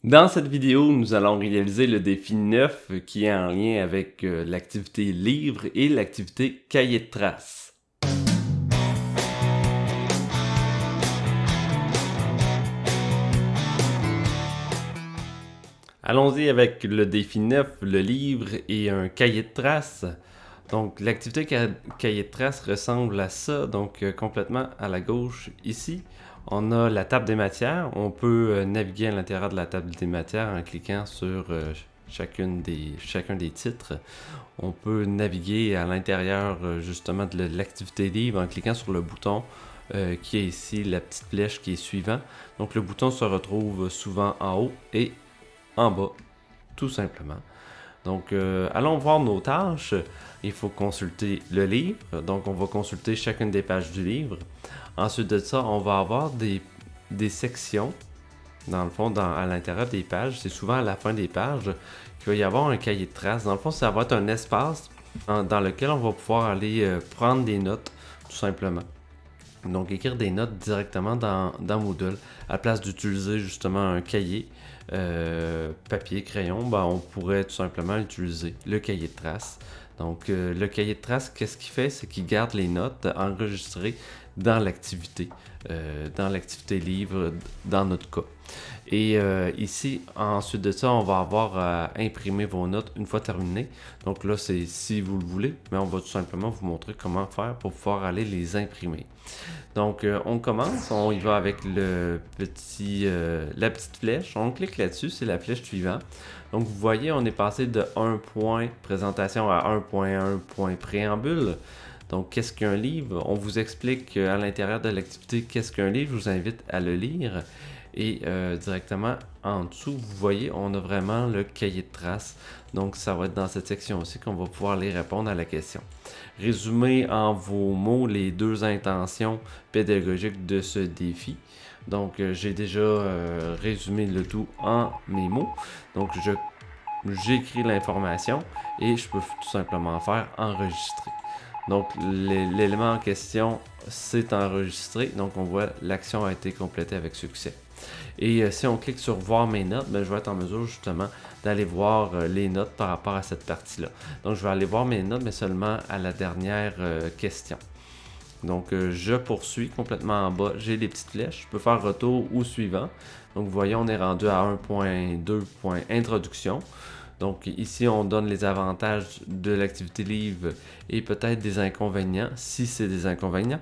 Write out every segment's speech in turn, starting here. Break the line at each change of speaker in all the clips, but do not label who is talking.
Dans cette vidéo, nous allons réaliser le défi 9 qui est en lien avec l'activité livre et l'activité cahier de traces. Allons-y avec le défi 9, le livre et un cahier de traces. Donc l'activité cahier de traces ressemble à ça, donc complètement à la gauche ici. On a la table des matières. On peut naviguer à l'intérieur de la table des matières en cliquant sur chacun des titres. On peut naviguer à l'intérieur justement de l'activité livre en cliquant sur le bouton qui est ici, la petite flèche qui est suivant. Donc le bouton se retrouve souvent en haut et en bas, tout simplement. Donc, allons voir nos tâches. Il faut consulter le livre. Donc, on va consulter chacune des pages du livre. Ensuite de ça, on va avoir des sections, dans le fond, à l'intérieur des pages. C'est souvent à la fin des pages qu'il va y avoir un cahier de traces. Dans le fond, ça va être un espace dans lequel on va pouvoir aller prendre des notes, tout simplement. Donc, écrire des notes directement dans Moodle. À la place d'utiliser justement un cahier, papier, crayon, on pourrait tout simplement utiliser le cahier de traces. Donc, le cahier de traces, qu'est-ce qu'il fait? C'est qu'il garde les notes enregistrées dans l'activité livre, dans notre cas. Et ici, ensuite de ça, on va avoir à imprimer vos notes une fois terminées. Donc là, c'est si vous le voulez, mais on va tout simplement vous montrer comment faire pour pouvoir aller les imprimer. Donc, on commence, on y va avec la petite flèche. On clique là-dessus, c'est la flèche suivante. Donc, vous voyez, on est passé de 1 point présentation à 1.1 point préambule. Donc, qu'est-ce qu'un livre? On vous explique à l'intérieur de l'activité qu'est-ce qu'un livre. Je vous invite à le lire. Et directement en dessous, vous voyez, on a vraiment le cahier de traces. Donc, ça va être dans cette section aussi qu'on va pouvoir aller répondre à la question. Résumez en vos mots les deux intentions pédagogiques de ce défi. Donc, j'ai déjà résumé le tout en mes mots. Donc, j'écris l'information et je peux tout simplement faire enregistrer. Donc, l'élément en question, c'est enregistré. Donc, on voit l'action a été complétée avec succès. Et si on clique sur voir mes notes, je vais être en mesure justement d'aller voir les notes par rapport à cette partie-là. Donc, je vais aller voir mes notes, mais seulement à la dernière question. Donc, je poursuis complètement en bas. J'ai les petites flèches. Je peux faire retour ou suivant. Donc, vous voyez, on est rendu à 1.2. Introduction. Donc, ici, on donne les avantages de l'activité livre et peut-être des inconvénients, si c'est des inconvénients.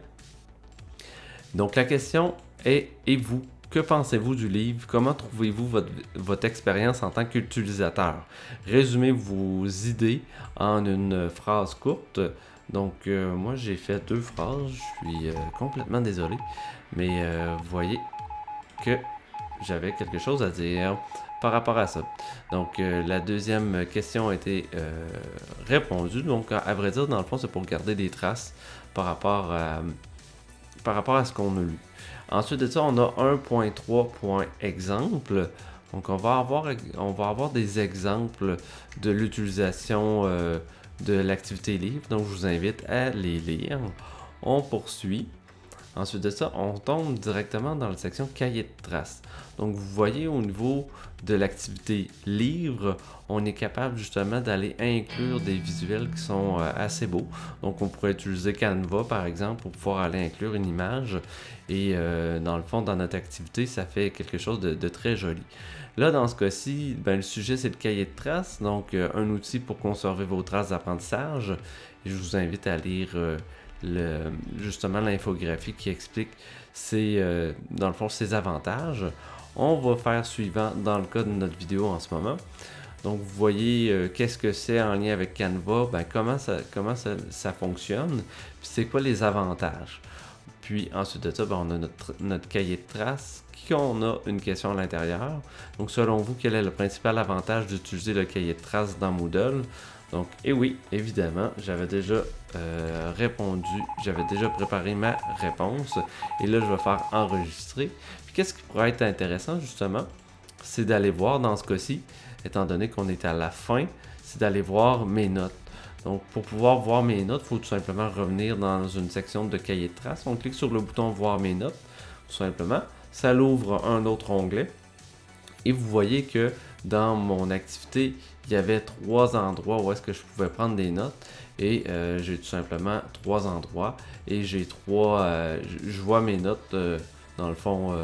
Donc, la question est, et vous? Que pensez-vous du livre? Comment trouvez-vous votre expérience en tant qu'utilisateur? Résumez vos idées en une phrase courte. Donc, moi, j'ai fait 2 phrases. Je suis complètement désolé. Mais vous voyez que j'avais quelque chose à dire par rapport à ça. Donc, la deuxième question a été répondue. Donc, à vrai dire, dans le fond, c'est pour garder des traces par rapport à ce qu'on a lu. Ensuite de ça, on a 1.3 exemple. Donc, on va avoir des exemples de l'utilisation de l'activité livre. Donc, je vous invite à les lire. On poursuit. Ensuite de ça, on tombe directement dans la section cahier de traces. Donc, vous voyez au niveau de l'activité livre, on est capable justement d'aller inclure des visuels qui sont assez beaux. Donc, on pourrait utiliser Canva par exemple pour pouvoir aller inclure une image. Et dans le fond, dans notre activité, ça fait quelque chose de très joli. Là, dans ce cas-ci, le sujet, c'est le cahier de traces. Donc, un outil pour conserver vos traces d'apprentissage. Je vous invite à lire justement l'infographie qui explique dans le fond ses avantages. On va faire suivant dans le cas de notre vidéo en ce moment. Donc vous voyez qu'est-ce que c'est en lien avec Canva, comment ça fonctionne, puis c'est quoi les avantages. Puis ensuite de ça, on a notre cahier de traces, on a une question à l'intérieur. Donc selon vous, quel est le principal avantage d'utiliser le cahier de traces dans Moodle? Donc, oui, évidemment, j'avais déjà répondu, j'avais déjà préparé ma réponse. Et là, je vais faire enregistrer. Puis, qu'est-ce qui pourrait être intéressant, justement, c'est d'aller voir dans ce cas-ci, étant donné qu'on est à la fin, c'est d'aller voir mes notes. Donc, pour pouvoir voir mes notes, il faut tout simplement revenir dans une section de cahier de traces. On clique sur le bouton voir mes notes, tout simplement. Ça l'ouvre un autre onglet. Et vous voyez que dans mon activité, il y avait 3 endroits où est-ce que je pouvais prendre des notes. Et j'ai tout simplement 3 endroits. Et j'ai 3... je vois mes notes, dans le fond,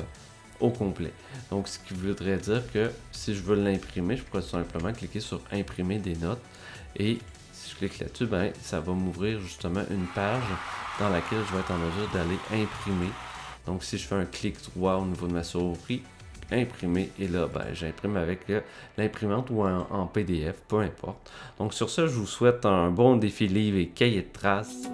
au complet. Donc, ce qui voudrait dire que si je veux l'imprimer, je pourrais tout simplement cliquer sur imprimer des notes. Et si je clique là-dessus, ben, ça va m'ouvrir justement une page dans laquelle je vais être en mesure d'aller imprimer. Donc, si je fais un clic droit au niveau de ma souris, imprimer, et là, ben, j'imprime avec l'imprimante ou en PDF, peu importe. Donc, sur ce, je vous souhaite un bon défi livre et cahier de traces.